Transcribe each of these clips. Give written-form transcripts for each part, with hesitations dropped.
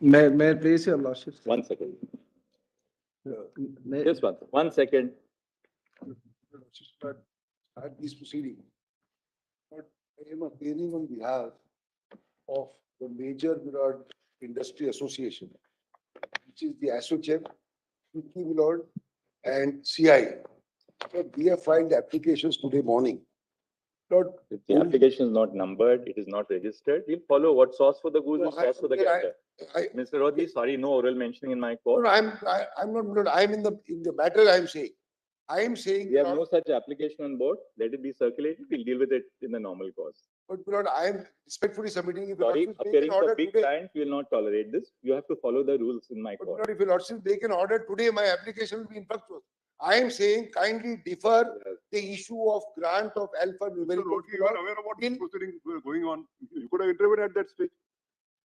May I please your lordship? 1 second. May- Just 1 second. At this proceeding, but I am appearing on behalf of the major Milord Industry Association, which is the ASSOCHAM, Milord, and CI. So we have filed applications today morning. Lord, If the application is not numbered, it is not registered, we'll follow what sauce for the goose No, is sauce for the gander. Mr. Rodhi, sorry, no oral mentioning in my court. I'm not, Milord, I'm in the matter I'm saying. I am saying. We have Milord, no such application on board. Let it be circulated. We'll deal with it in the normal course. But Milord, I am respectfully submitting. If Sorry, Lordship make appearing an for order big today- clients, we will not tolerate this. You have to follow the rules in my But court. Milord, if your Lordship make an order today, my application will be infructuous. I am saying kindly defer the issue of grant of alpha Mr. numerical. Rodhi, you are aware about these proceedings going on. You could have intervened at that stage.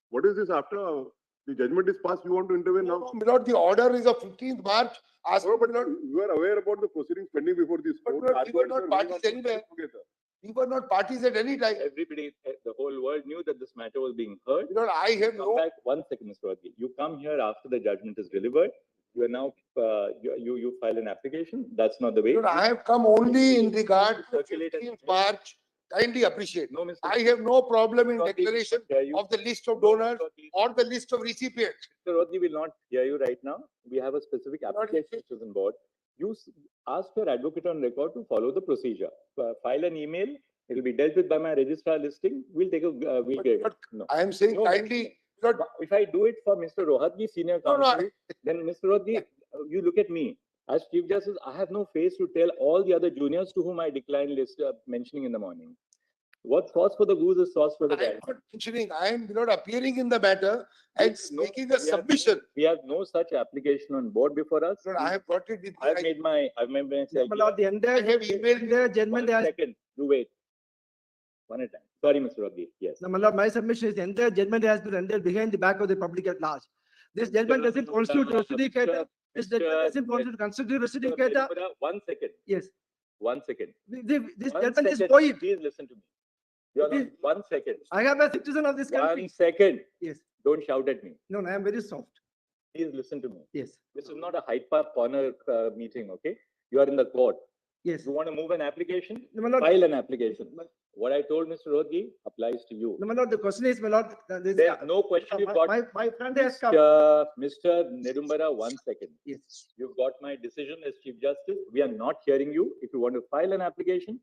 What is this after the judgment is passed? You want to intervene No, now? no, Milord, the order is of 15th March. Ask, No, but Milord, you are aware about the proceedings pending before this But court. Milord, we were Arguments not are going parties on anywhere. together. we were not parties at any time. Everybody, the whole world knew that this matter was being heard. Milord, I have Come no, back 1 second, Mr. Rodhi. You come here after the judgment is delivered. You are now, you file an application. That's not the way. Milord, I have come only in regard to Circulate an 15th email. March. Kindly appreciate. No, Mr. I have no problem in Rodhi, declaration hear you. of the list of donors Mr. Rodhi, or the list of recipients. Mr. Rodhi will not hear you right now. We have a specific application which is on board. You ask your advocate on record to follow the procedure. File an email. It will be dealt with by my registrar listing. We'll take a, we'll But get it. Milord, No. I am saying No, kindly, Milord, If I do it for Mr. Rohatgi, senior No, no, counsel, then Mr. Rohatgi, you look at me. As Chief Justice, I have no face to tell all the other juniors to whom I declined list mentioning in the morning. What sauce for the goose is sauce for the I am gander. not mentioning, I am not appearing in the matter and No, making a we have submission. We have no such application on board before us. Milord, I have brought it with me. I've made myself. My lord, the I entire, have emailed entire you. judgment 1 has, second, you wait. One at a time. Sorry, Mr. Rodhi. Yes. no, my lord, my submission is the entire judgment has been rendered behind the back of the public at large. This judgment doesn't constitute justificator. This judgment doesn't constitute constitute justificator. 1 second. Yes, 1 second. this 1 judgment is second. void. Please listen to me. You are It not, 1 second. I am a citizen of this 1 country. second. Yes, Don't shout at me. no, I am very soft. Please listen to me. Yes, This is not a Hyde Park corner meeting, okay? You are in the court. yes. You want to move an application? No, my lord, File an application. What I told Mr. Rodhi applies to you. no, my lord, the question is, my lord, There's no question. You've got my friend has come. Mr. Nedumbara, 1 second. Yes. You've got my decision as Chief Justice. We are not hearing you. If you want to file an application,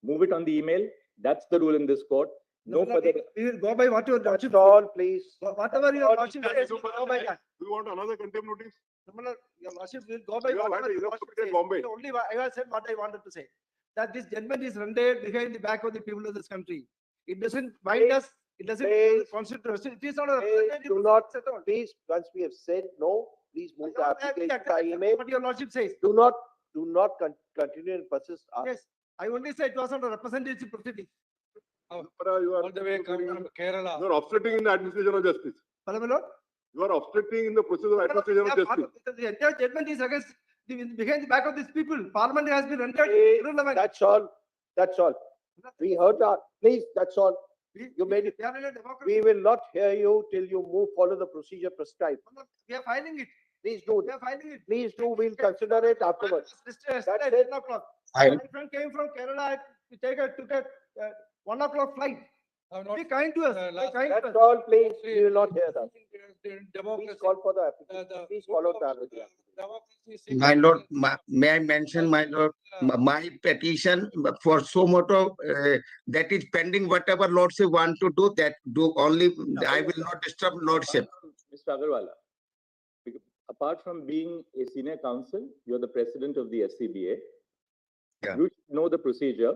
move it on the email. That's the rule in this court. No my lord, further. we will go by what your lordship. all, please. Whatever your lordship says, we will go by that. Do you want another contempt notice? No, my lord, your lordship will go by You have whatever had your enough lordship to get says. Bombay. Only I have said what I wanted to say. That this judgment is rendered behind the back of the people of this country. It doesn't bind us. It doesn't Please. constitute us. It is not a Please representative do of not, us at all. please, once we have said no, please move the I application accept by email. what your lordship says. Do not continue and persist. Yes, I only said it was not a representative proceeding. You are All the way coming from Kerala. you are obstructing in the administration of justice. Hello, my lord. You are obstructing in the process of administration of justice. The entire judgment is against behind the back of these people. Parliament has been rendered Hey, irrelevant. That's all. That's all. We heard that. Please, that's all. You made it. We are in a democracy. We will not hear you till you follow the procedure prescribed. We are filing it. Please do. We are filing it. Please do. We'll consider it afterwards. That's That's at it. 10 o'clock. I- My friend came from Kerala to took a 1 o'clock flight. I'm not- Be kind to us. Be last- kind to That's us. all, please. We will not hear that. In Please democracy, call for the the- application. the Please good follow of the application. democracy seems My to lord, be- may I mention, my lord, my petition for so moto that is pending, whatever lordship want to do, that do only, I will not disturb lordship. Mr. Agarwala, apart from being a senior counsel, you are the president of the SCBA. Yeah. You should know the procedure.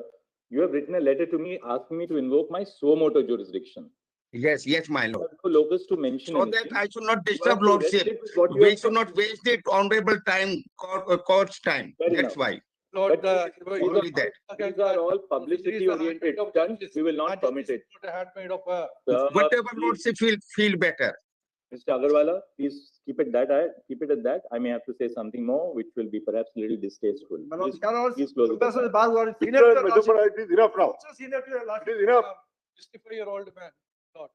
You have written a letter to me asking me to invoke my suo moto jurisdiction. Yes, yes, my You lord. have no locus to mention So that anything. I should not You have disturb to lordship. restrict what you We have should not waste the honorable time, court's time. Fair That's enough. why. Lord, But Only that. These are all publicity oriented stunts. We will not permit it. Handmade of Whatever Please, lordship feel better. Mr. Agarwala, please keep it at that. I may have to say something more, which will be perhaps a little distasteful. My lord, Please- there are please close it. members of the bar who are senior Mr. to your lordship. Medupa, it is enough now. Also senior to your It lordship. is enough. 64-year-old man. Lord.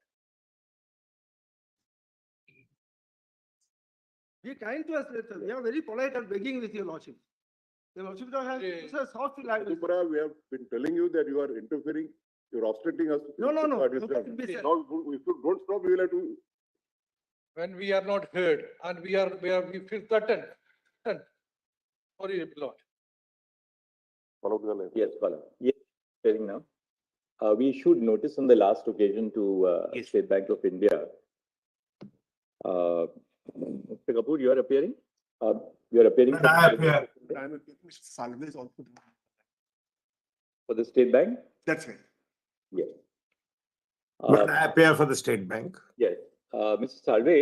Be kind to us, we are very polite and begging with your lordship. Your lordship has Yes. a soft language. Dinkar, we have been telling you that you are interfering, you're obstructing us. No, no, no. What is No, that? can be said. Now, if you don't stop, we will have to. When we are not heard and we feel threatened. Sorry, my lord. Follow the line. Yes, Bala. Yes, hearing now. We issued notice on the last occasion to State Bank of India. Mr. Kapoor, you are appearing? You are appearing But I appear. Mr. Salve is also. for the State Bank? That's right. Yes. But I appear for the State Bank. Yes. Mr. Salve,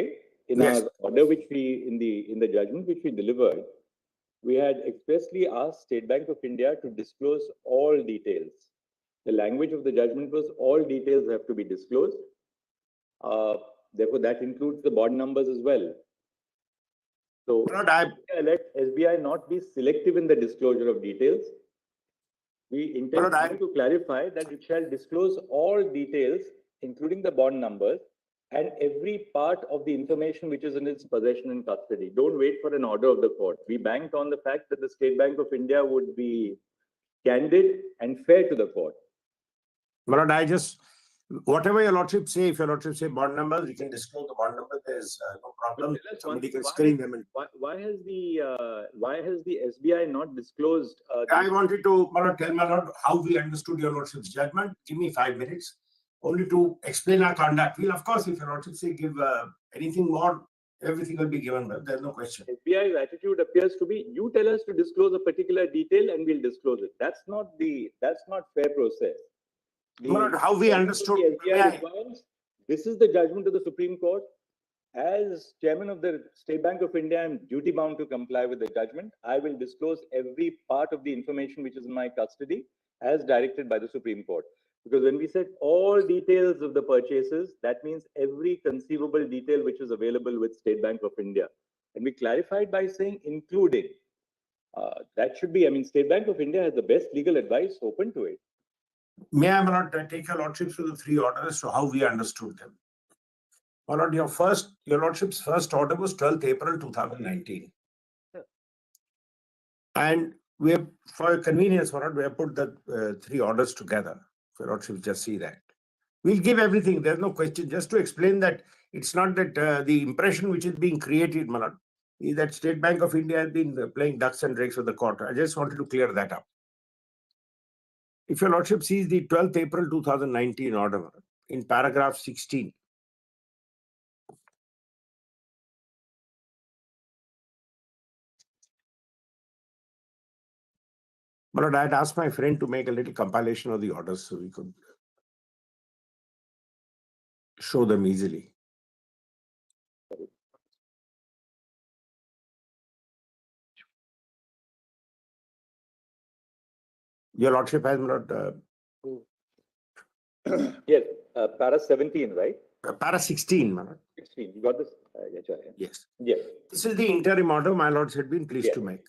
in Yes. our order which we, in the judgment which we delivered, we had expressly asked State Bank of India to disclose all details. The language of the judgment was all details have to be disclosed. Therefore, that includes the bond numbers as well. So But I, let SBI not be selective in the disclosure of details. We intend But I- to clarify that it shall disclose all details, including the bond numbers and every part of the information which is in its possession and custody. Don't wait for an order of the court. We banked on the fact that the State Bank of India would be candid and fair to the court. But I just, whatever your lordship say, if your lordship say bond numbers, you can disclose the bond number. There's no problem. Tell us Somebody one- can why- screen them. And Why has the SBI not disclosed? I wanted to, my lord, tell my lord how we understood your lordship's judgment. Give me 5 minutes only to explain our conduct. We'll, of course, if your lordship say give anything more, everything will be given. But there's no question. SBI's attitude appears to be, you tell us to disclose a particular detail and we'll disclose it. That's not fair process. The- My lord, how we understood. the may SBI I- requires, this is the judgment of the Supreme Court. As chairman of the State Bank of India, I'm duty bound to comply with the judgment. I will disclose every part of the information which is in my custody as directed by the Supreme Court. Because when we said all details of the purchases, that means every conceivable detail which is available with State Bank of India. And we clarified by saying including. That should be, I mean, State Bank of India has the best legal advice open to it. May I, my lord, take your lordship through the 3 orders, so how we understood them. My lord, your lordship's first order was 12th April 2019. And we have, for convenience, my lord, we have put the 3 orders together. So your lordship just see that. We'll give everything, there's no question. Just to explain that it's not that the impression which is being created, my lord, is that State Bank of India has been playing ducks and drakes with the court. I just wanted to clear that up. If your lordship sees the 12th April 2019 order in paragraph 16, but I had asked my friend to make a little compilation of the orders so we could show them easily. Your lordship has not Yes, para 17, right? para 16, my lord. 16, you got this? Yes. Yes. This is the interim order my lords had been pleased to make.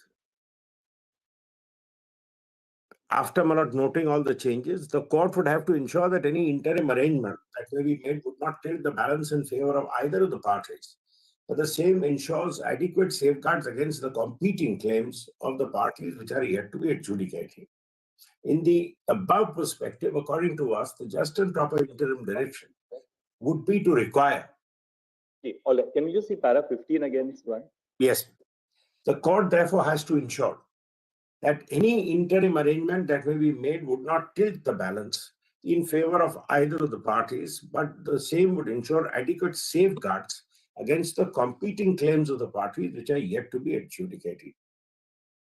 After, my lord, noting all the changes, the court would have to ensure that any interim arrangement that may be made would not tilt the balance in favor of either of the parties, but the same ensures adequate safeguards against the competing claims of the parties which are yet to be adjudicated. In the above perspective, according to us, the just and proper interim direction would be to require. Okay, all right. Can we just see para 15 again, Swan? Yes. The court therefore has to ensure that any interim arrangement that may be made would not tilt the balance in favor of either of the parties, but the same would ensure adequate safeguards against the competing claims of the parties which are yet to be adjudicated.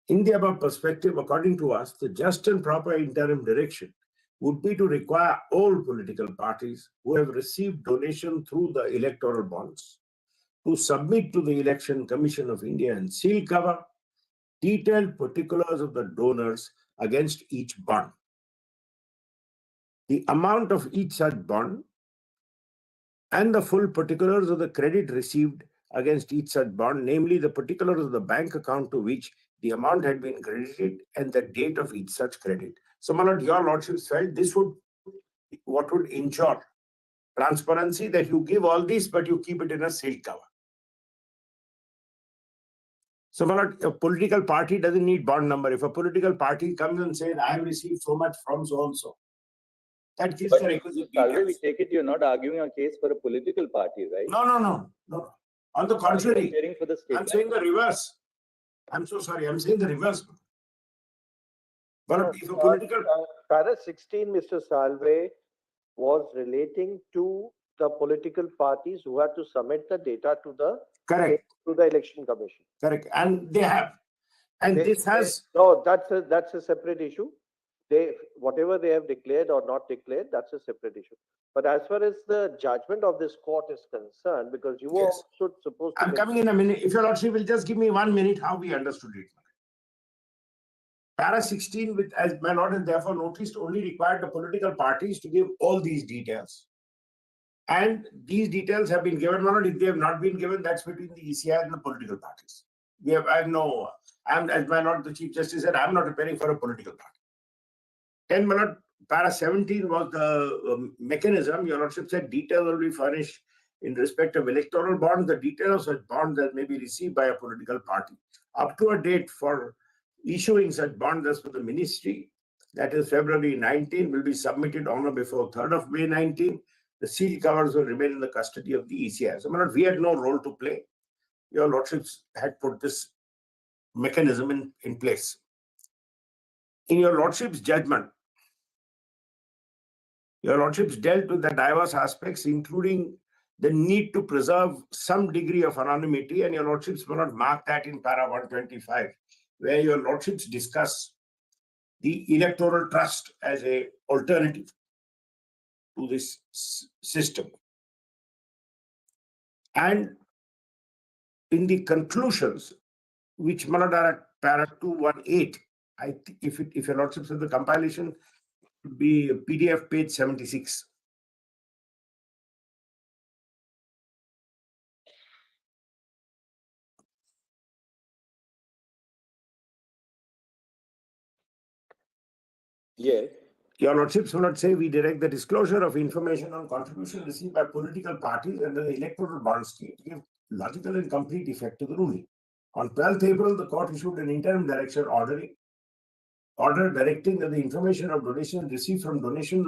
In the above perspective, according to us, the just and proper interim direction would be to require all political parties who have received donation through the electoral bonds to submit to the Election Commission of India and seal cover detailed particulars of the donors against each bond. The amount of each such bond and the full particulars of the credit received against each such bond, namely the particulars of the bank account to which the amount had been credited and the date of each such credit. So, my lord, your lordships felt this would ensure transparency, that you give all this, but you keep it in a sealed cover. So, my lord, a political party doesn't need bond number. If a political party comes and says, I have received so much from so and so, that gives But the requisite Salve, we details. take it you're not arguing a case for a political party, right? No. On the contrary, Appearing for the state. I'm saying the reverse. I'm so sorry. I'm saying the reverse. But if a political, Para 16, Mr. Salve, was relating to the political parties who had to submit the data to the correct, election commission. correct, and they have, and this has. No, that's a separate issue. Whatever they have declared or not declared, that's a separate issue. But as far as the judgment of this court is concerned, because you were Yes. also supposed to. I'm coming in a minute. If your lordship will just give me 1 minute, how we understood it. Para 16, with as my lord has therefore noticed, only required the political parties to give all these details. And these details have been given, my lord. If they have not been given, that's between the ECI and the political parties. As my lord, the Chief Justice said, I'm not preparing for a political party. And my lord, Para 17 was the mechanism. Your lordship said details will be furnished in respect of electoral bonds, the details of such bonds that may be received by a political party. Up to a date for issuing such bonds as per the ministry, that is February 19, will be submitted on or before 3rd of May 19. The seal covers will remain in the custody of the ECI. So, my lord, we had no role to play. Your lordships had put this mechanism in place. In your lordship's judgment, your lordships dealt with the diverse aspects, including the need to preserve some degree of anonymity, and your lordships will not mark that in para 125, where your lordships discuss the electoral trust as an alternative to this system. And in the conclusions, which are at para 218, if your lordships have the compilation, it would be PDF page 76. Yes. Your lordships will not say we direct the disclosure of information on contribution received by political parties under the electoral bond scheme to give logical and complete effect to the ruling. On 12th April, the court issued an interim direction order directing that the information of donation received from donation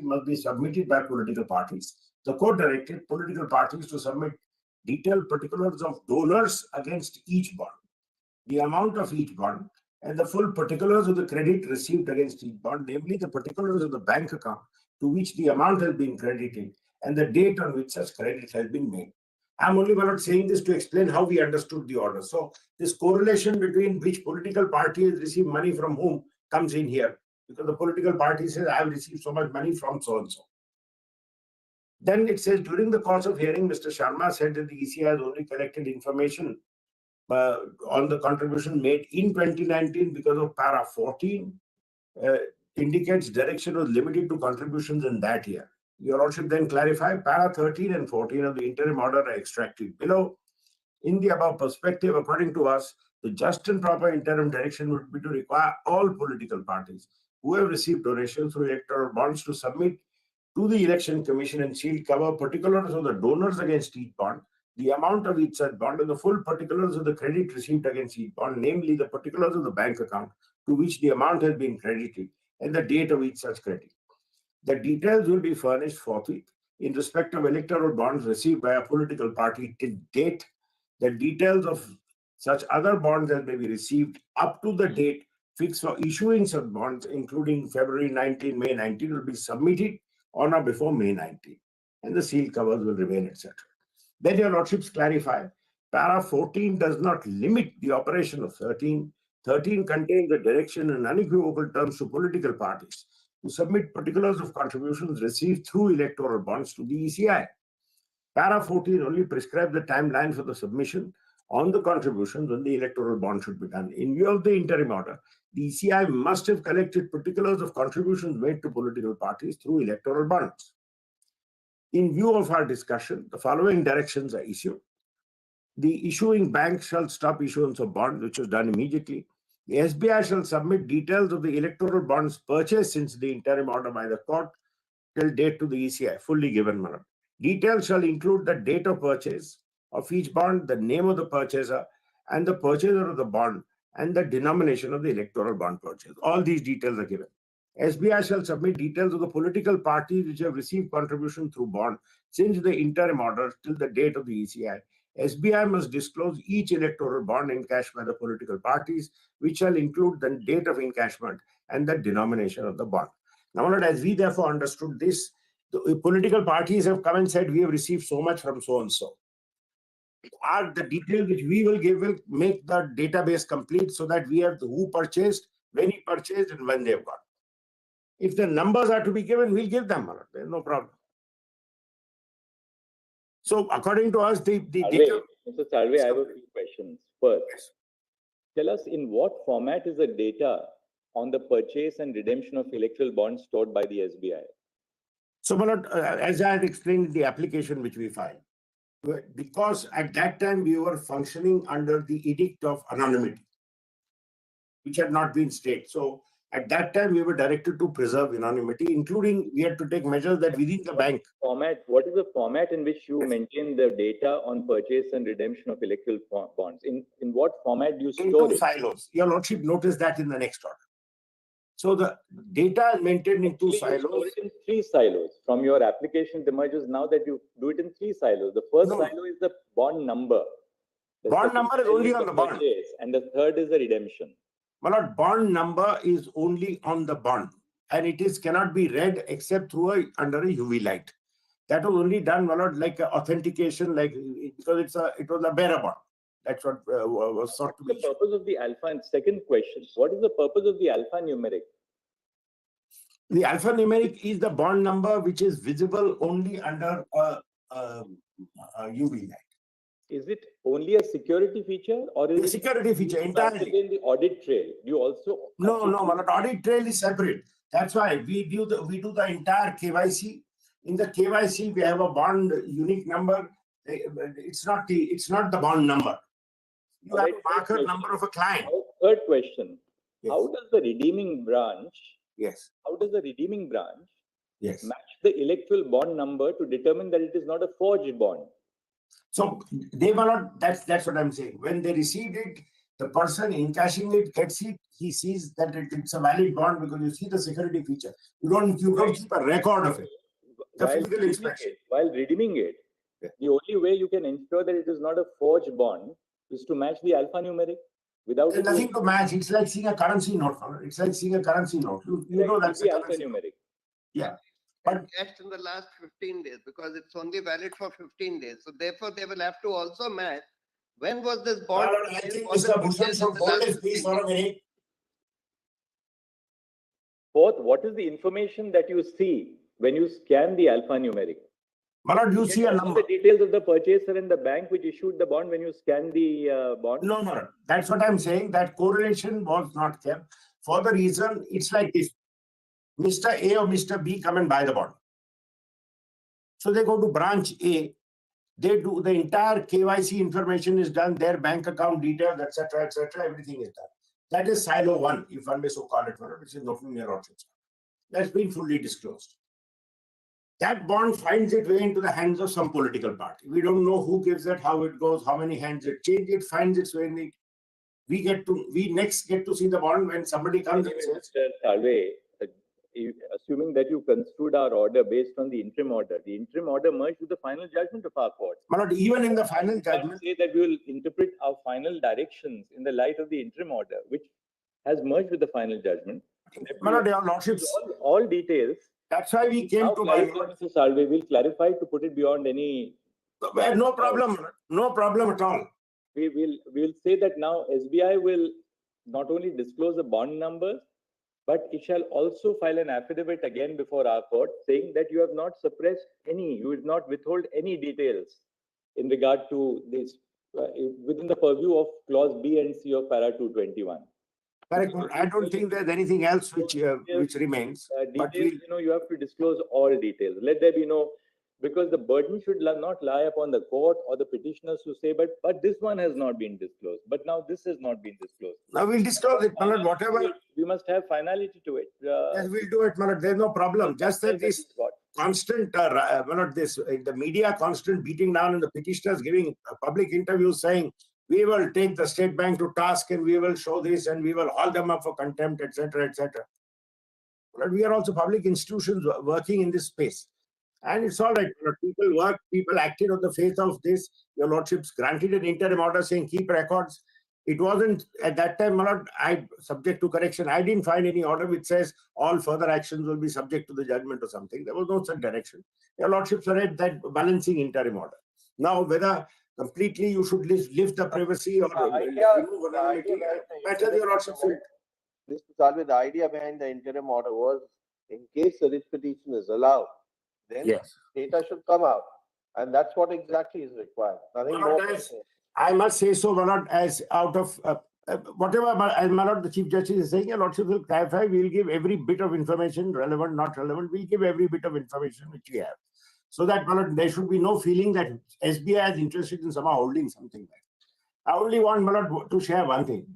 must be submitted by political parties. The court directed political parties to submit detailed particulars of donors against each bond, the amount of each bond, and the full particulars of the credit received against each bond, namely the particulars of the bank account to which the amount has been credited and the date on which such credit has been made. I'm only not saying this to explain how we understood the order. So this correlation between which political party has received money from whom comes in here, because the political party says, I have received so much money from so-and-so. Then it says, during the course of hearing, Mr. Sharma said that the ECI has only collected information on the contribution made in 2019 because of para 14 indicates direction was limited to contributions in that year. Your lordship then clarify para 13 and 14 of the interim order are extracted below. In the above perspective, according to us, the just and proper interim direction would be to require all political parties who have received donations through electoral bonds to submit to the Election Commission and seal cover particulars of the donors against each bond, the amount of each such bond, and the full particulars of the credit received against each bond, namely the particulars of the bank account to which the amount has been credited and the date of each such credit. The details will be furnished forthwith in respect of electoral bonds received by a political party till date. The details of such other bonds that may be received up to the date fixed for issuing such bonds, including February 19, May 19, will be submitted on or before May 19, and the seal covers will remain, etc. Then your lordships clarify, para 14 does not limit the operation of 13. 13 contains the direction in unequivocal terms to political parties to submit particulars of contributions received through electoral bonds to the ECI. Para 14 only prescribes the timeline for the submission on the contributions when the electoral bond should be done. In view of the interim order, the ECI must have collected particulars of contributions made to political parties through electoral bonds. In view of our discussion, the following directions are issued. The issuing bank shall stop issuance of bonds, which was done immediately. The SBI shall submit details of the electoral bonds purchased since the interim order by the court till date to the ECI, fully given manner. Details shall include the date of purchase of each bond, the name of the purchaser, and the purchaser of the bond and the denomination of the electoral bond purchase. All these details are given. SBI shall submit details of the political parties which have received contribution through bond since the interim order till the date of the ECI. SBI must disclose each electoral bond encashed by the political parties, which shall include the date of encashment and the denomination of the bond. Now, my lord, as we therefore understood this, the political parties have come and said, we have received so much from so and so. Are the details which we will give will make the database complete so that we have who purchased, when he purchased, and when they have got. If the numbers are to be given, we'll give them. There's no problem. So, according to us, the data. Mr. Salve, I have a few questions. First, tell us in what format is the data on the purchase and redemption of electoral bonds stored by the SBI? So, my lord, as I had explained in the application which we filed, because at that time we were functioning under the edict of anonymity, which had not been stayed. So, at that time we were directed to preserve anonymity, including we had to take measures that within the bank. What is the format in which you maintain the data on purchase and redemption of electoral bonds? In what format do you store In it? silos. Your lordship noticed that in the next order. So the data is maintained in two You store silos. it in 3 silos. From your application, it emerges now that you do it in 3 silos. The first No. silo is the bond number. The Bond second number is silo only on the bond. purchase, and the third is the redemption. My lord, bond number is only on the bond, and it is cannot be read except through under a UV light. That was only done, my lord, like authentication, like because it was a bearer bond. That's what was sought to be. What's the purpose of the alpha? And second question: what is the purpose of the alphanumeric? The alphanumeric is the bond number which is visible only under a UV light. Is it only a security feature, or is The it security feature also entirely. in the audit trail? You also No, my lord, audit trail is separate. That's why we do the entire KYC. In the KYC, we have a bond unique number. It's not the bond number. You have a marker number of a client. Third question: Yes. how does the redeeming branch? Yes. How does the redeeming branch Yes. match the electoral bond number to determine that it is not a forged bond? So they were not. That's what I'm saying. When they received it, the person encashing it gets it. He sees that it's a valid bond because you see the security feature. You don't keep a record of it. The physical inspection. While redeeming it, the only way you can ensure that it is not a forged bond is to match the alphanumeric. Without There's nothing to match. It's like seeing a currency note. It's like seeing a currency note. You know that's the a currency note. alphanumeric. Yeah. But cashed in the last 15 days because it's only valid for 15 days. So therefore, they will have to also match when was this bond. I think Mr. Bhushan should hold his peace for a minute. Fourth, what is the information that you see when you scan the alphanumeric? My lord, you see a number. The details of the purchaser and the bank which issued the bond when you scan the bond? No, my lord. That's what I'm saying. That correlation was not kept. For the reason, it's like this. Mr. A or Mr. B come and buy the bond. So they go to branch A. They do the entire KYC information is done, their bank account details, etc., everything is done. That is silo 1, if one may so call it, which is nothing near Orchard. That's been fully disclosed. That bond finds its way into the hands of some political party. We don't know who gives it, how it goes, how many hands it changes. It finds its way in the. We next get to see the bond when somebody comes and says. Mr. Salve, assuming that you construed our order based on the interim order merged with the final judgment of our court. My lord, even in the final judgment. Say that we will interpret our final directions in the light of the interim order, which has merged with the final judgment. My lord, your lordships. All details. That's why we came to my lord. Mr. Salve, we'll clarify to put it beyond any. No problem. No problem at all. We will say that now SBI will not only disclose the bond numbers, but it shall also file an affidavit again before our court saying that you have not suppressed any, you will not withhold any details in regard to this within the purview of clause B and C of para 221. Correct. I don't think there's anything else which remains. Details, you have to disclose all details. Let there be no, because the burden should not lie upon the court or the petitioners to say, but this one has not been disclosed. But now this has not been disclosed. Now we'll disclose it, Malad, whatever. We must have finality to it. Yes, we'll do it, Malad. There's no problem. Just that this constant, Malad, the media constant beating down and the petitioners giving public interviews saying we will take the state bank to task and we will show this and we will haul them up for contempt, etc., etc. But we are also public institutions working in this space. And it's all right. People work, people acted on the faith of this. Your lordships granted an interim order saying keep records. It wasn't at that time, my lord, subject to correction. I didn't find any order which says all further actions will be subject to the judgment or something. There was no such direction. Your lordships are at that balancing interim order. Now, whether completely you should lift the privacy or remove anonymity, matter your lordships will. Mr. Salvi, the idea behind the interim order was in case the writ petition is allowed, then Yes. data should come out. And that's what exactly is required. Nothing My lord, more. I must say so, my lord, as out of whatever, as my lord, the Chief Justice is saying, your lordship will clarify, we will give every bit of information, relevant, not relevant, we'll give every bit of information which we have. So that, my lord, there should be no feeling that SBI is interested in somehow holding something back. I only want, my lord, to share one thing.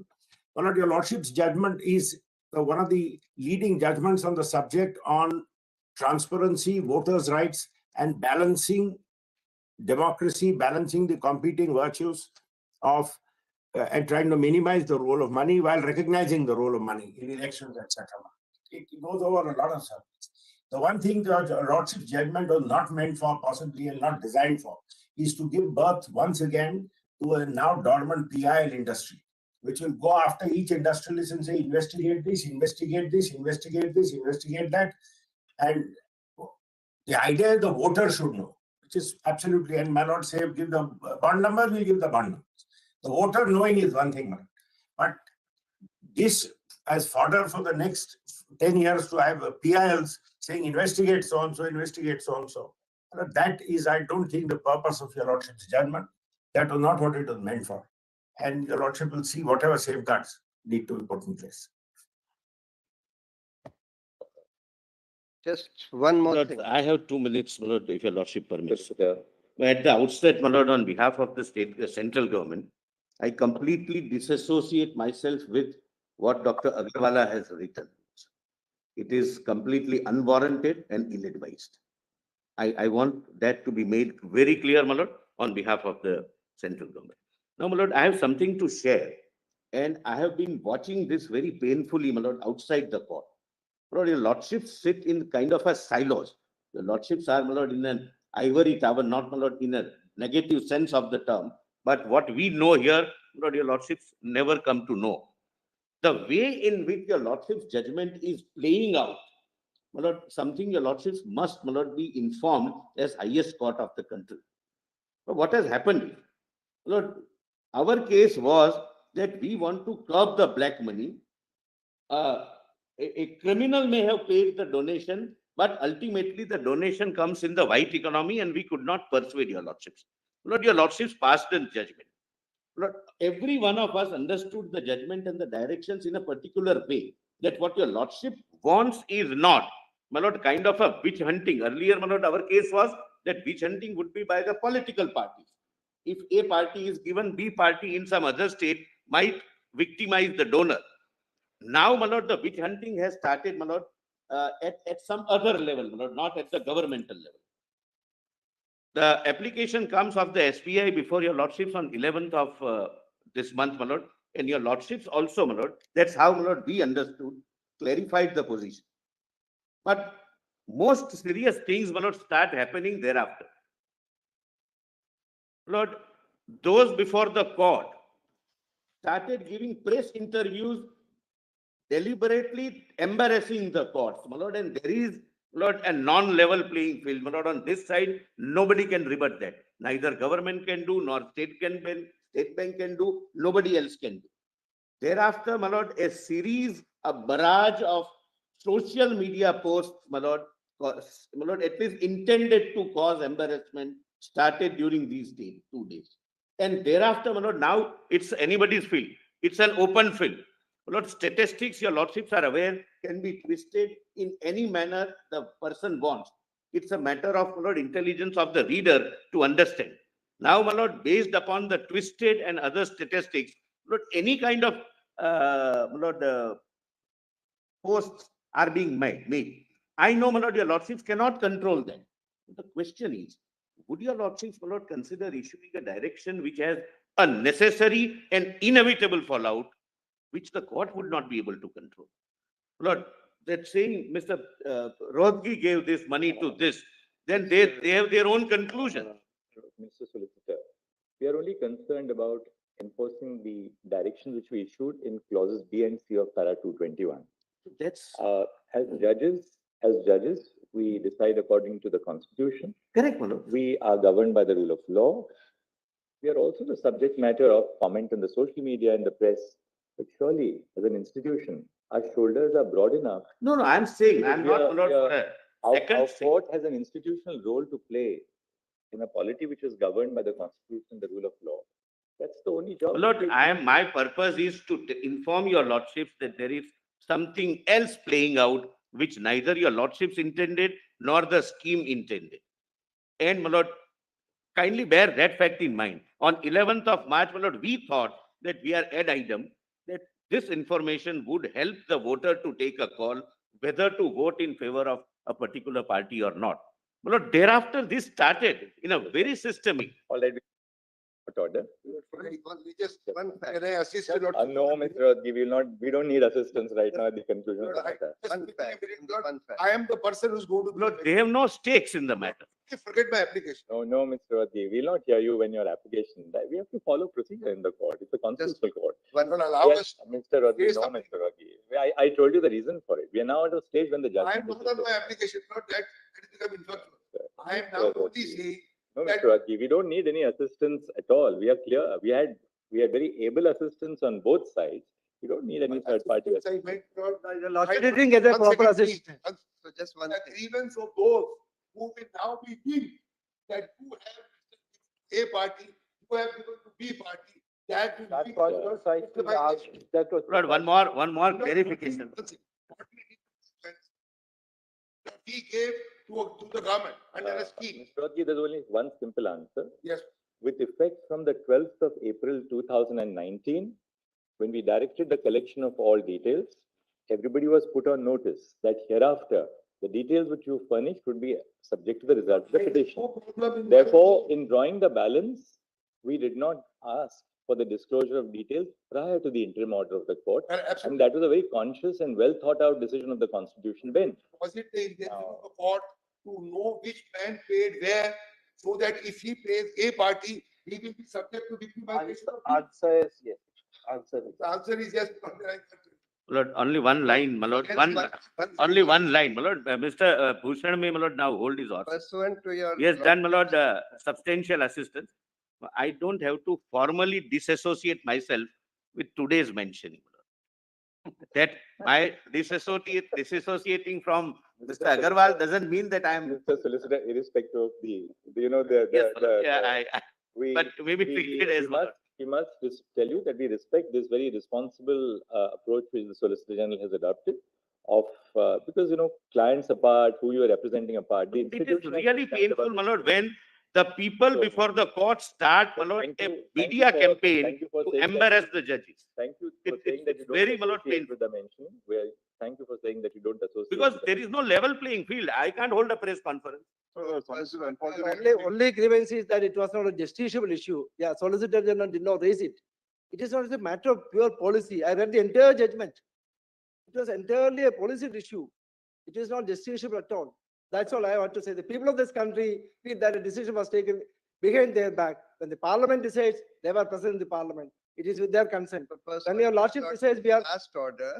My lord, your lordship's judgment is one of the leading judgments on the subject on transparency, voters' rights, and balancing democracy, balancing the competing virtues of and trying to minimize the role of money while recognizing the role of money in elections, etc. It goes over a lot of subjects. The one thing the lordship's judgment was not meant for, possibly, and not designed for, is to give birth once again to a now dormant PIL industry, which will go after each industrialist and say, investigate this, investigate this, investigate this, investigate that. And the idea is the voter should know, which is absolutely, and my lord say, give the bond number, we'll give the bond numbers. The voter knowing is one thing, but this as fodder for the next 10 years to have PILs saying investigate so-and-so, investigate so-and-so. That is, I don't think, the purpose of your lordship's judgment. That was not what it was meant for. And your lordship will see whatever safeguards need to be put in place. Just one more Lord, thing. I have 2 minutes, my lord, if your lordship permits. At the outset, my lord, on behalf of the central government, I completely disassociate myself with what Dr. Agarwala has written. It is completely unwarranted and ill-advised. I want that to be made very clear, my lord, on behalf of the central government. Now, my lord, I have something to share, and I have been watching this very painfully, my lord, outside the court. My lord, your lordships sit in kind of a silos. Your lordships are, my lord, in an ivory tower, not, my lord, in a negative sense of the term. But what we know here, my lord, your lordships never come to know. The way in which your lordship's judgment is playing out, my lord, something your lordships must, my lord, be informed as highest court of the country. But what has happened? My lord, our case was that we want to curb the black money. A criminal may have paid the donation, but ultimately the donation comes in the white economy, and we could not persuade your lordships. Lord, your lordships passed the judgment. Lord, every one of us understood the judgment and the directions in a particular way, that what your lordship wants is not, my lord, kind of a witch hunting. Earlier, my lord, our case was that witch hunting would be by the political parties. If A party is given, B party in some other state might victimize the donor. Now, my lord, the witch hunting has started, my lord, at some other level, my lord, not at the governmental level. The application comes of the SBI before your lordships on 11th of this month, my lord, and your lordships also, my lord. That's how, my lord, we understood, clarified the position. But most serious things, my lord, start happening thereafter. Lord, those before the court started giving press interviews, deliberately embarrassing the courts, my lord, and there is, Lord, a non-level playing field. My lord, on this side, nobody can rebut that. Neither government can do, nor state bank can do, nobody else can do. Thereafter, my lord, a series, a barrage of social media posts, my lord, at least intended to cause embarrassment, started during these 2 days. And thereafter, my lord, now it's anybody's field. It's an open field. Lord, statistics, your lordships are aware, can be twisted in any manner the person wants. It's a matter of, my lord, intelligence of the reader to understand. Now, my lord, based upon the twisted and other statistics, Lord, any kind of posts are being made. I know, my lord, your lordships cannot control them. The question is, would your lordships, my lord, consider issuing a direction which has a necessary and inevitable fallout, which the court would not be able to control. Lord, that saying Mr. Rohgi gave this money to this, then they have their own conclusion. Mr. Solicitor, we are only concerned about enforcing the directions which we issued in clauses B and C of para 221. That's As judges, we decide according to the constitution. correct, my lord. We are governed by the rule of law. We are also the subject matter of comment in the social media and the press. But surely, as an institution, our shoulders are broad enough. No, I'm saying, I'm We not, are- my lord, we are- for a Our second saying. court has an institutional role to play in a polity which is governed by the constitution, the rule of law. That's the only job. Lord, my purpose is to inform your lordships that there is something else playing out which neither your lordships intended nor the scheme intended. And my lord, kindly bear that fact in mind. On 11th of March, my lord, we thought that we are ad item, that this information would help the voter to take a call whether to vote in favor of a particular party or not. My lord, thereafter, this started in a very systemic. All right. What order? One fact. Can I assist you? No, Mr. Rodgi, we don't need assistance right now at the conclusion of the matter. One fact. One fact. I am the person who's going to. Lord, they have no stakes in the matter. Forget my application. No, Mr. Rodgi, we'll not hear you when your application, we have to follow procedure in the court. It's a constitutional court. One Don't allow Yes, us. Mr. Rodgi, Say no, something. Mr. Rodgi. I told you the reason for it. We are now at a stage when the I am judgment. not on my application, not that it become inflexible. I am now only saying No, that- Mr. Rodgi, we don't need any assistance at all. We are clear. We had very able assistance on both sides. We don't need any third party assistance. I meant not- The lordship didn't get a One proper second, assistance. please. So just one The thing. grievance of those who will now be deemed that who have A party, who have given to B party, that will That be. was precisely asked, that was. Lord, one more clarification. That we gave to the government under a scheme. Mr. Rodgi, there's only one simple answer. Yes. With effect from the 12th of April 2019, when we directed the collection of all details, everybody was put on notice that hereafter, the details which you furnished would be subject to the result of the petition. No problem in- Therefore, in drawing the balance, we did not ask for the disclosure of details prior to the interim order of the court. And Absolutely. that was a very conscious and well thought out decision of the constitution bench. Was it the intention of the court to know which man paid where, so that if he pays A party, he will be subject to victimization of B? Answer is yes. Answer is. The answer is yes. not the right answer. Lord, only one line, my lord, only one line, my lord. Mr. Bhushan may, my lord, now hold his horse. Pursuant to your. He has done, my lord, substantial assistance. I don't have to formally disassociate myself with today's mentioning. my lord. That my disassociating from Mr. Agarwal doesn't mean that I am. Mr. Solicitor, irrespective of the Yes, my lord. Yeah, we, but maybe we- treated as. we must just tell you that we respect this very responsible approach which the Solicitor General has adopted of, because, clients apart, who you are representing apart. The It is institution has really to stand painful, above my it. lord, when the people So- before the court start, my lord, Thank a you- thank you media for- campaign thank you for to saying that- embarrass the judges. Thank you for It- saying that you it's don't very, my lord, associate with the mentioning. Thank you for saying that you don't associate. Because with the there is no level playing field. I can't hold a press conference. Solicitor, Only, unfortunately. only grievance is that it was not a justiciable issue. Yeah, Solicitor General did not raise it. It is not a matter of pure policy. I read the entire judgment. It was entirely a policy issue. It is not justiciable at all. That's all I want to say. The people of this country feel that a decision was taken behind their back. When the parliament decides, they were present in the parliament. It is with their consent. When your lordship decides, we are. Last order,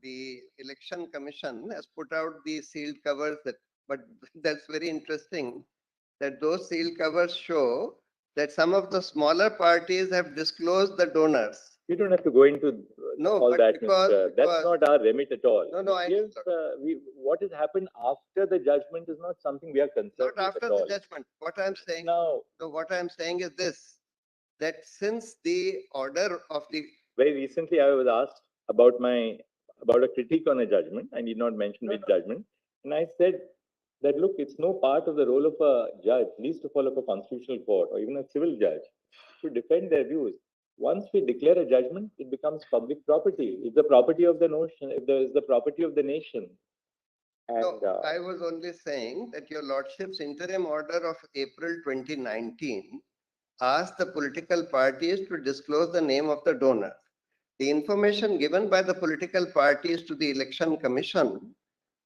the election commission has put out the sealed covers but that's very interesting that those sealed covers show that some of the smaller parties have disclosed the donors. We don't have to go into No, all but that, because- Mr. That's because- not our remit at all. No, I Yes, what has happened after the judgment is not something we are concerned Not with after at the all. judgment. What I'm saying, Now, no, what I'm saying is this, that since the order of the, very recently, I was asked about about a critique on a judgment. I need not mention which judgment. And I said that, look, it's no part of the role of a judge, least of all of a constitutional court or even a civil judge, to defend their views. Once we declare a judgment, it becomes public property. It's the property of the nation. If there is the property of the nation. And no, I was only saying that your lordship's interim order of April 2019 asked the political parties to disclose the name of the donor. The information given by the political parties to the Election Commission,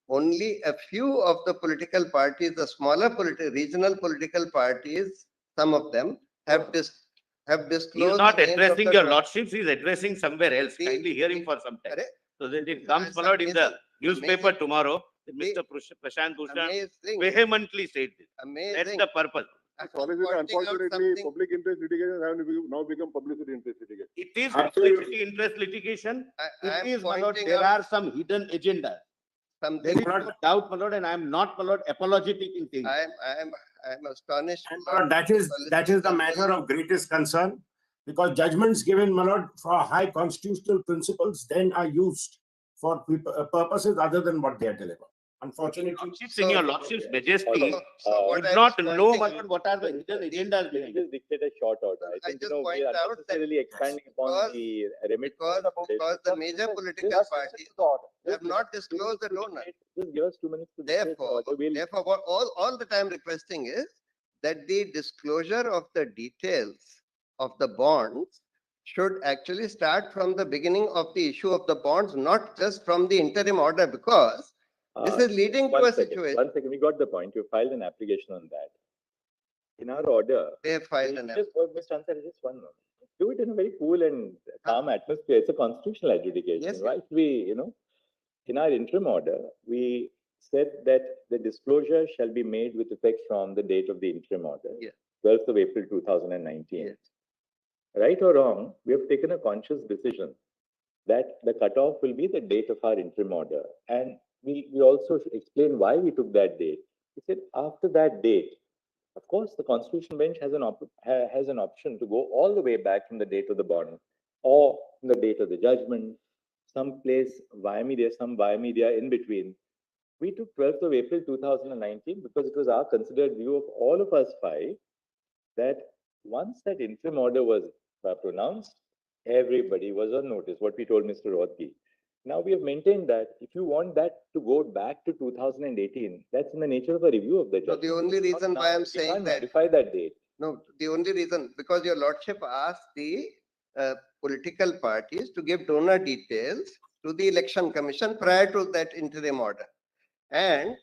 only a few of the political parties, the smaller regional political parties, some of them have disclosed. He is not the names of addressing the your donors. lordships, he is addressing somewhere else. The- Kindly hear him the- for some time. Correct? So that it comes, my It's lord, in the amazing, newspaper amazing. tomorrow, that The- Mr. Prashant Bhushan Amazing, vehemently said this. That's amazing. the purpose. I'm Solicitor, pointing out unfortunately, something. public interest litigation have now become publicity interest litigation. It is Absolutely. publicity interest litigation. I It am is, my lord, pointing there out are some hidden agendas. something. There is no doubt, my lord, and I am not, my lord, apologetic in saying. I'm astonished. And that is the matter of greatest concern, because judgments given, my lord, for high constitutional principles then are used for purposes other than what they are delivered. Unfortunately. Lordships, in your lordship's majesty, So what would I not was know, pointing my out- lord, what are the hidden agendas Let me behind it. just dictate a short order. I I think, just we point are out that unnecessarily expanding upon because- the remit. Because the major political parties have not disclosed the donor. Just give us 2 minutes to dictate the Therefore, order. We'll- therefore, what all that I'm requesting is that the disclosure of the details of the bonds should actually start from the beginning of the issue of the bonds, not just from the interim order, because this is leading to One a second, situation. 1 second, we got the point. You filed an application on that. In our order. They have filed an Just, Mr. Ansari, just 1 moment. Do it in a very cool and calm atmosphere. It's a constitutional adjudication. Yes, Why should we, in our interim order, we said that the disclosure shall be made with effect from the date of the interim order. Yes. 12th of April 2019. Yes. Right or wrong, we have taken a conscious decision that the cutoff will be the date of our interim order. And we also explain why we took that date. We said after that date, of course, the Constitution Bench has an option to go all the way back from the date of the bond or from the date of the judgment, some place via media, some via media in between. We took 12th of April 2019 because it was our considered view of all of us five that once that interim order was pronounced, everybody was on notice, what we told Mr. Rodgi. Now we have maintained that if you want that to go back to 2018, that's in the nature of a review of the So judgment. the only reason why I'm We saying can't that, modify that date. no, the only reason, because your lordship asked the political parties to give donor details to the election commission prior to that interim order. And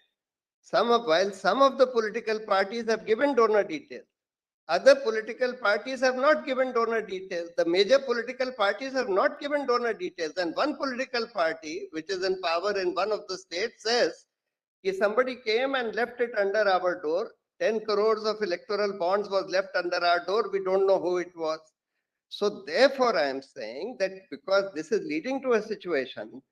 while some of the political parties have given donor details, other political parties have not given donor details. The major political parties have not given donor details. And one political party, which is in power in one of the states, says, if somebody came and left it under our door, 10 crores of electoral bonds was left under our door, we don't know who it was. So therefore, I am saying that because this is leading to a situation,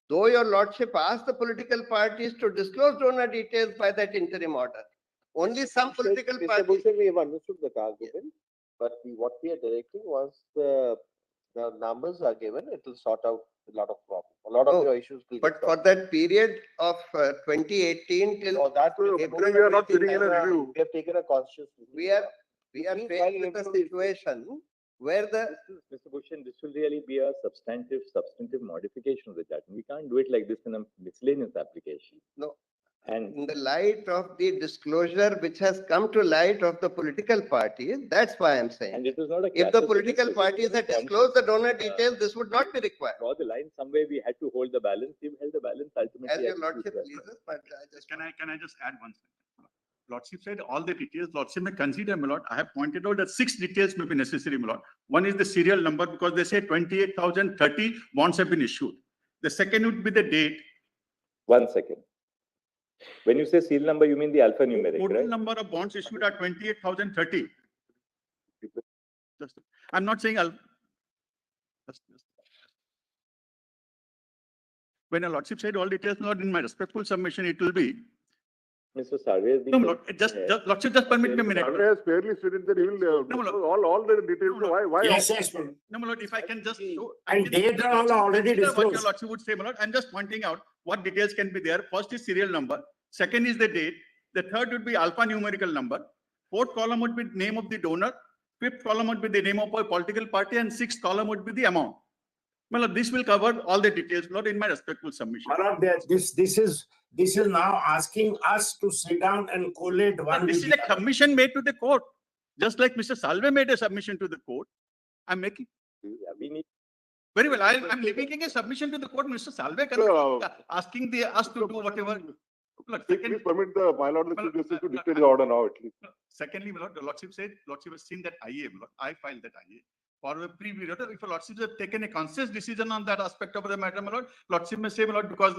though your lordship asked the political parties to disclose donor details by that interim order, only some political Mr. parties. Bhushan, we have understood the argument, but what we are directing was the numbers are given, it will sort out a lot of problems. A lot of No, your issues will But get for that period of 2018 till solved. That No, we we are not sitting in a review. We have taken a conscious. we are Please faced file with a review. situation where Mr. Bhushan, this will really be a substantive modification of the judgment. We can't do it like this in a miscellaneous application. No. And in the light of the disclosure which has come to light of the political parties, that's why I'm saying. it was not a. If the political parties had disclosed the donor conscious, details, this would not be required. draw the line somewhere, we had to hold the balance. We held the balance ultimately. As your at lordship 212. pleases, but I just. Can I just add one thing? Lordship said all the details, Lordship may consider, my lord. I have pointed out that 6 details may be necessary, my lord. One is the serial number, because they say 28,030 bonds have been issued. The second would be the date. 1 second. When you say serial number, you mean the alphanumeric, Total right? number of bonds issued are 28,030. I'm not saying when a lordship said all details, not in my respectful submission, it will be. Mr. Sarve has been. No, my lord, lordship, just permit me a minute. Sarve has fairly stated that he will No, my lord. all the details. No, my Why? Yes, yes, ma'am. No, my lord, if I can just show. And dates are all already Consider what your disclosed. lordship would say, my lord. I'm just pointing out what details can be there. First is serial number. Second is the date. The third would be alphanumerical number. Fourth column would be name of the donor. Fifth column would be the name of a political party, and sixth column would be the amount. Well, this will cover all the details, not in my respectful submission. My lord, this is now asking us to sit down and collate one. This with is the a other. commission made to the court. Just like Mr. Salve made a submission to the court, I'm making, We need very well, I'm making a submission to the court, Mr. Salve, asking us to do whatever. Look, Please second, permit the my lord the chief justice to Look, dictate the order now at least. secondly, my lord, the lordship said, lordship has seen that IA, my lord, I filed that IA. For a preview, if a lordship have taken a conscious decision on that aspect of the matter, my lord, lordship may say, my lord, because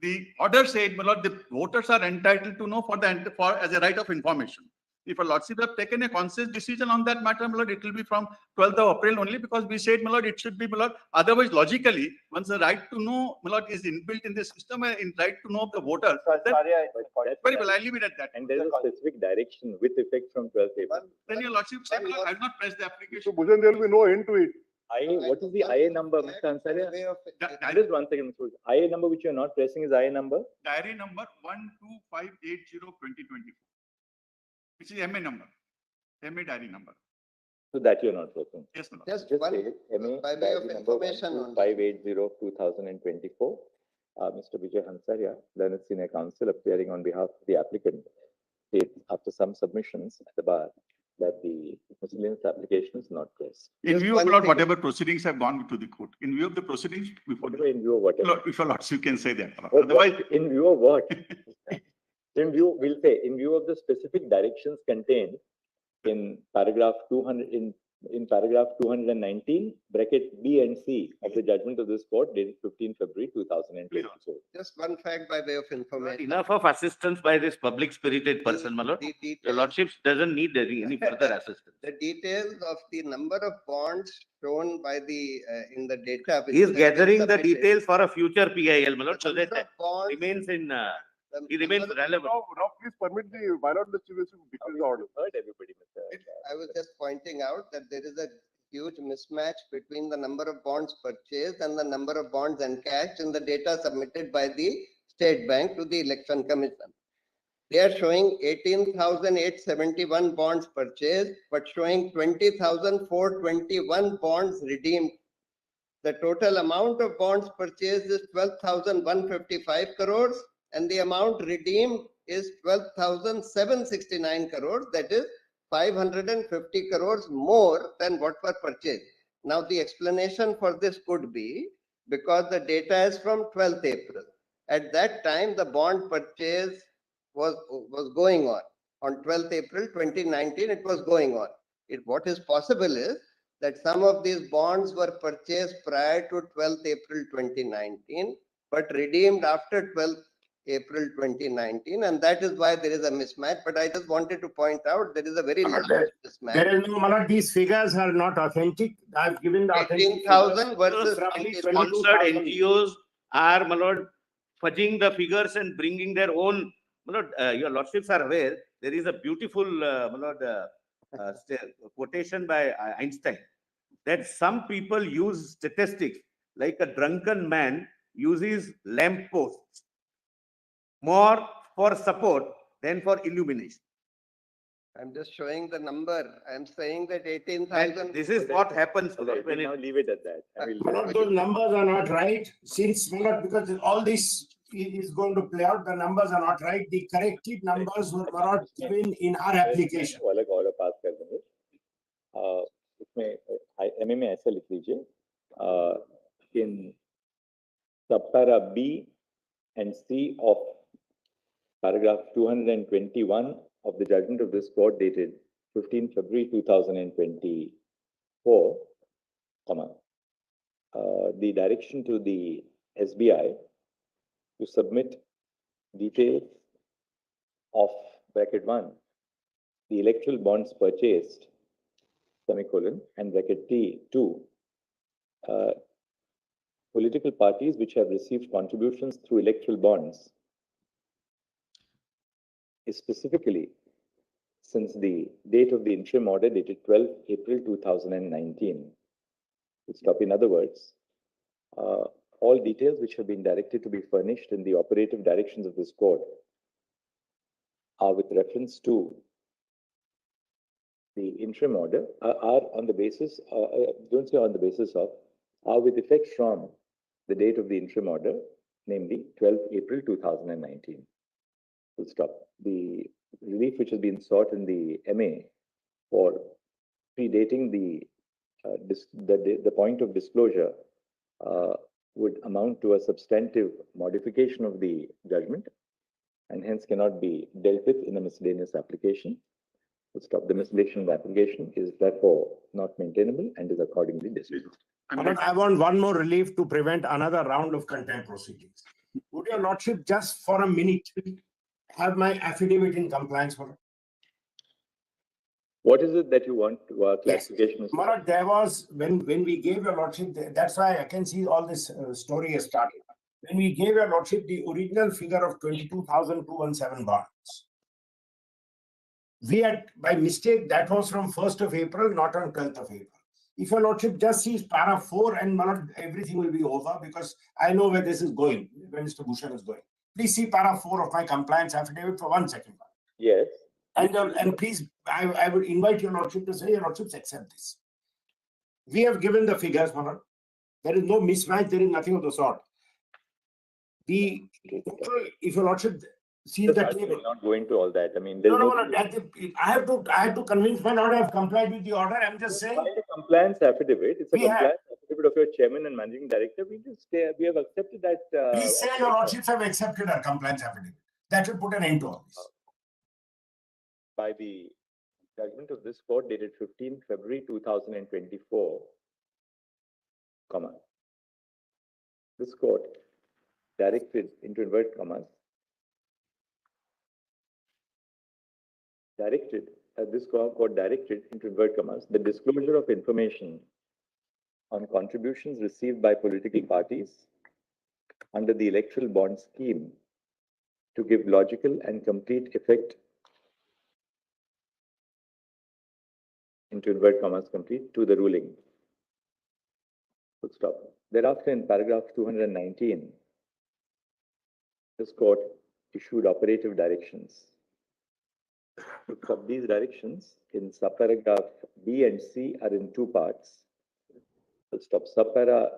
the order said, my lord, the voters are entitled to know as a right of information. If a lordship have taken a conscious decision on that matter, my lord, it will be from 12th of April only, because we said, my lord, it should be, my lord. Otherwise, logically, once the right to know, my lord, is inbuilt in the system, in right to know of the voter, then, very well, I'll leave it at that. And there is a specific direction with effect from 12th April. Then your lordship say, my lord, I have not pressed the So application. Bhushan, there will be no end to it. What is the IA number, Mr. Ansari? Just 1 second, Mr. IA number which you are not pressing is IA number? Diary number 12580-2024, which is MA number, MA diary number. So that you are not pressing. Yes, my lord. Just Just one, say MA by way diary of number information only. 12580-2024. Mr. Vijay Hansaria, Learned Senior Counsel, appearing on behalf of the applicant, states after some submissions at the bar that the miscellaneous application is not pressed. In Just view of one Lord, thing. whatever proceedings have gone to the court, in view of the proceedings before, Whatever in view of whatever. Lord, if your lords, you can say that. my lord. What- Otherwise, in view of what? In view, we'll say, in view of the specific directions contained in paragraph 200, in paragraph 219, bracket B and C of the judgment of this court dated 15 February 2024. just one fact by way of information. Enough of assistance by this public spirited person, my lord. The Your details, lordship doesn't need any further assistance. the details of the number of bonds shown by the, in the data. which He is has been gathering the submitted, details for a future PIL, my lord, so the that number of bonds, remains in, the he remains number of- relevant. Now please permit the my lord the chief justice to dictate the order. Heard everybody, Mr. I was just pointing out that there is a huge mismatch between the number of bonds purchased and the number of bonds encashed in the data submitted by the State Bank to the Election Commission. They are showing 18,871 bonds purchased, but showing 20,421 bonds redeemed. The total amount of bonds purchased is 12,155 crores and the amount redeemed is 12,769 crores. That is 550 crores more than what were purchased. Now, the explanation for this could be because the data is from 12th April. At that time, the bond purchase was going on. On 12th April 2019, it was going on. What is possible is that some of these bonds were purchased prior to 12th April 2019, but redeemed after 12th April 2019, and that is why there is a mismatch. But I just wanted to point out there is a very large mismatch. There is no, my lord, these figures are not authentic. I've given the authentic. 18,000 versus Roughly 20,000. Sponsored NGOs are, my lord, fudging the figures and bringing their own, my lord, your lordships are aware, there is a beautiful, my lord, quotation by Einstein, that some people use statistics like a drunken man uses lamp posts more for support than for illumination. I'm just showing the number. I'm saying that And 18,000. this is what happens Okay, when now it, leave it at that. I will. My lord, those numbers are not right, since, my lord, because all this is going to play out, the numbers are not right. The corrected numbers were not given in our application. वो अलग order pass कर देंगे. इसमें MA में ऐसा लिख लीजिए. In subpara B and C of paragraph 221 of the judgment of this court dated 15 February 2024, the direction to the SBI to submit details of bracket 1, the electoral bonds purchased, semicolon, and bracket T2, political parties which have received contributions through electoral bonds, is specifically since the date of the interim order dated 12 April 2019. Stop. In other words, all details which have been directed to be furnished in the operative directions of this court are with reference to the interim order, are on the basis, don't say on the basis of, are with effect from the date of the interim order, namely 12 April 2019. Full stop. The relief which has been sought in the MA for predating the point of disclosure would amount to a substantive modification of the judgment and hence cannot be dealt with in a miscellaneous application. Full stop. The miscellaneous application is therefore not maintainable and is accordingly dismissed. I want one more relief to prevent another round of contempt proceedings. Would your lordship just for a minute have my affidavit in compliance for? What is it that you want Yes. clarification? Mr. Maharaj, there was, when we gave your lordship, that's why I can see all this story has started. When we gave your lordship the original figure of 22,217 bonds, we had, by mistake, that was from 1st of April, not on 12th of April. If your lordship just sees para 4 and Maharaj, everything will be over because I know where this is going, where Mr. Bhushan is going. Please see para 4 of my compliance affidavit for 1 second. Yes. And please, I would invite your lordship to say, your lordships accept this. We have given the figures, Maharaj. There is no mismatch, there is nothing of the sort. The total, if your lordship sees the I table. will not go into all that. I mean, No, I have to convince my lord I have complied with the order. I'm just saying. It's a compliance affidavit. It's a We have- compliance affidavit of your chairman and managing director. We have accepted that. Please say your lordships have accepted our compliance affidavit. That will put an end to all this. By the judgment of this court dated 15 February 2024, comma. This court directed, into invert commas, this court directed, into invert commas, the disclosure of information on contributions received by political parties under the electoral bond scheme to give logical and complete effect, into invert commas, complete, to the ruling. Full stop. Thereafter, in paragraph 219, this court issued operative directions. Of these directions, in subparagraph B and C are in 2 parts. Full stop. Subpara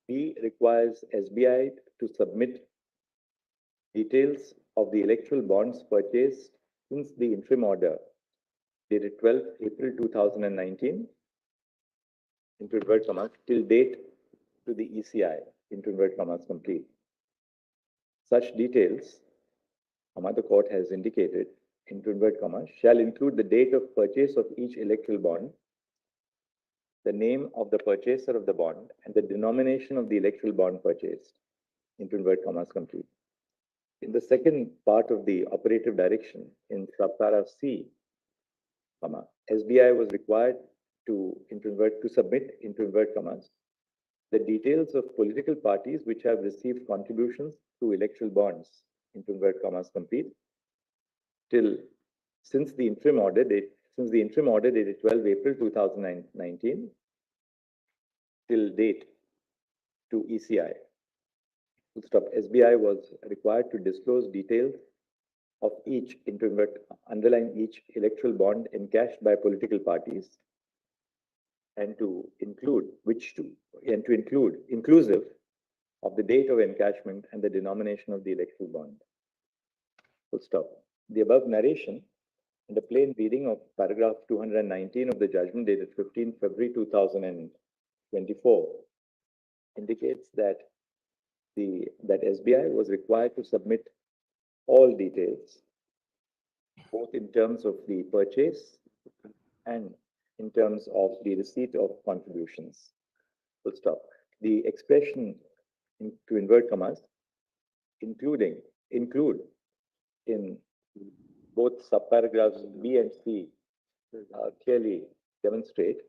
B requires SBI to submit details of the electoral bonds purchased since the interim order dated 12th April 2019, into invert commas, till date to the ECI, into invert commas, complete. Such details, the court has indicated, into invert commas, shall include the date of purchase of each electoral bond, the name of the purchaser of the bond, and the denomination of the electoral bond purchased, into invert commas, complete. In the second part of the operative direction, in subpara C, SBI was required to submit, into invert commas, the details of political parties which have received contributions to electoral bonds, into invert commas, complete, since the interim order dated 12 April 2019 till date to ECI. Full stop. SBI was required to disclose details of each, into invert, underline each electoral bond encashed by political parties, and to include inclusive of the date of encashment and the denomination of the electoral bond. Full stop. The above narration and the plain reading of paragraph 219 of the judgment dated 15 February 2024 indicates that SBI was required to submit all details, both in terms of the purchase and in terms of the receipt of contributions. Full stop. The expression, to invert commas, include in both subparagraphs B and C clearly demonstrate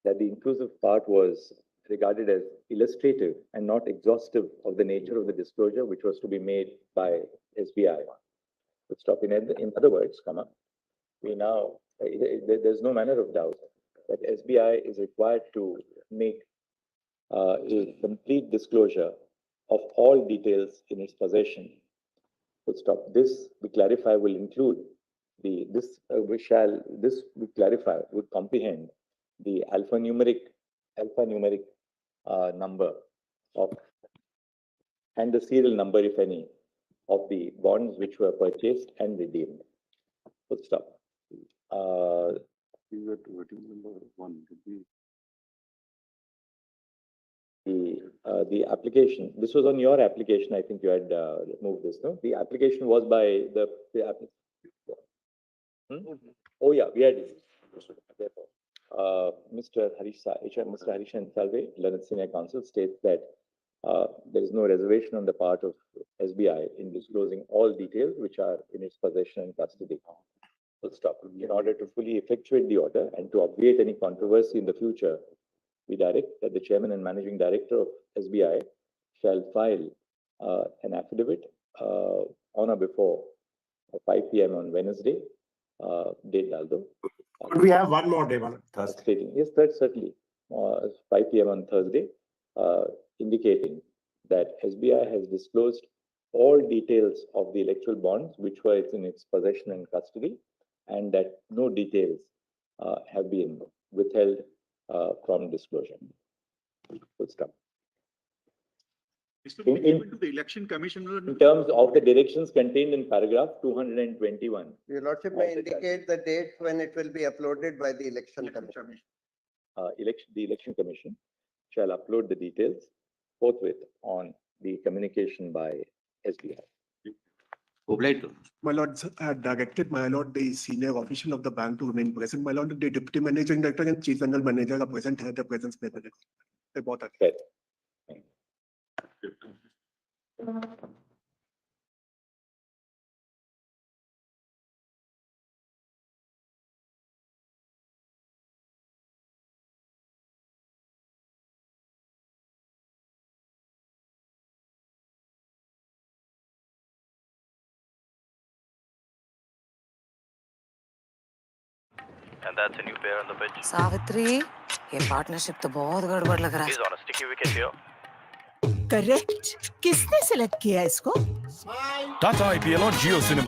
that the inclusive part was regarded as illustrative and not exhaustive of the nature of the disclosure which was to be made by SBI. Full stop. In other words, there's no manner of doubt that SBI is required to make a complete disclosure of all details in its possession. Full stop. This, we clarify, will include would comprehend the alphanumeric number of, and the serial number, if any, of the bonds which were purchased and redeemed. Full stop. Is that voting number one? Did we- The application, this was on your application, I think you had moved this, no? The application was by Oh, yeah, we had. Therefore, Mr. Mr. Harishan Salve, Learned Senior Counsel, states that there is no reservation on the part of SBI in disclosing all details which are in its possession and custody. Full stop. In order to fully effectuate the order and to obviate any controversy in the future, we direct that the chairman and managing director of SBI shall file an affidavit on or before 5 p.m. on Wednesday, date Daldo. But we have one more day, Malad. Thursday. Stating, yes, that's certainly 5 p.m. on Thursday, indicating that SBI has disclosed all details of the electoral bonds which were in its possession and custody, and that no details have been withheld from disclosure. Full stop. This will be given to the election commission. In terms of the directions contained in paragraph 221. Your Lordship may indicate the date when it will be uploaded by the election commission. The election commission shall upload the details forthwith on the communication by SBI. My lord, I had directed my lord, the senior official of the bank to remain present. My lord, the deputy managing director and chief general manager are present at the presence paper. They both are. Right. And that's a new pair on the pitch. Savitri, ये partnership तो बहुत गड़बड़ लग रहा है. He's on a sticky wicket here. Correct. किसने select किया इसको? Tata IPL on Jio Cinema.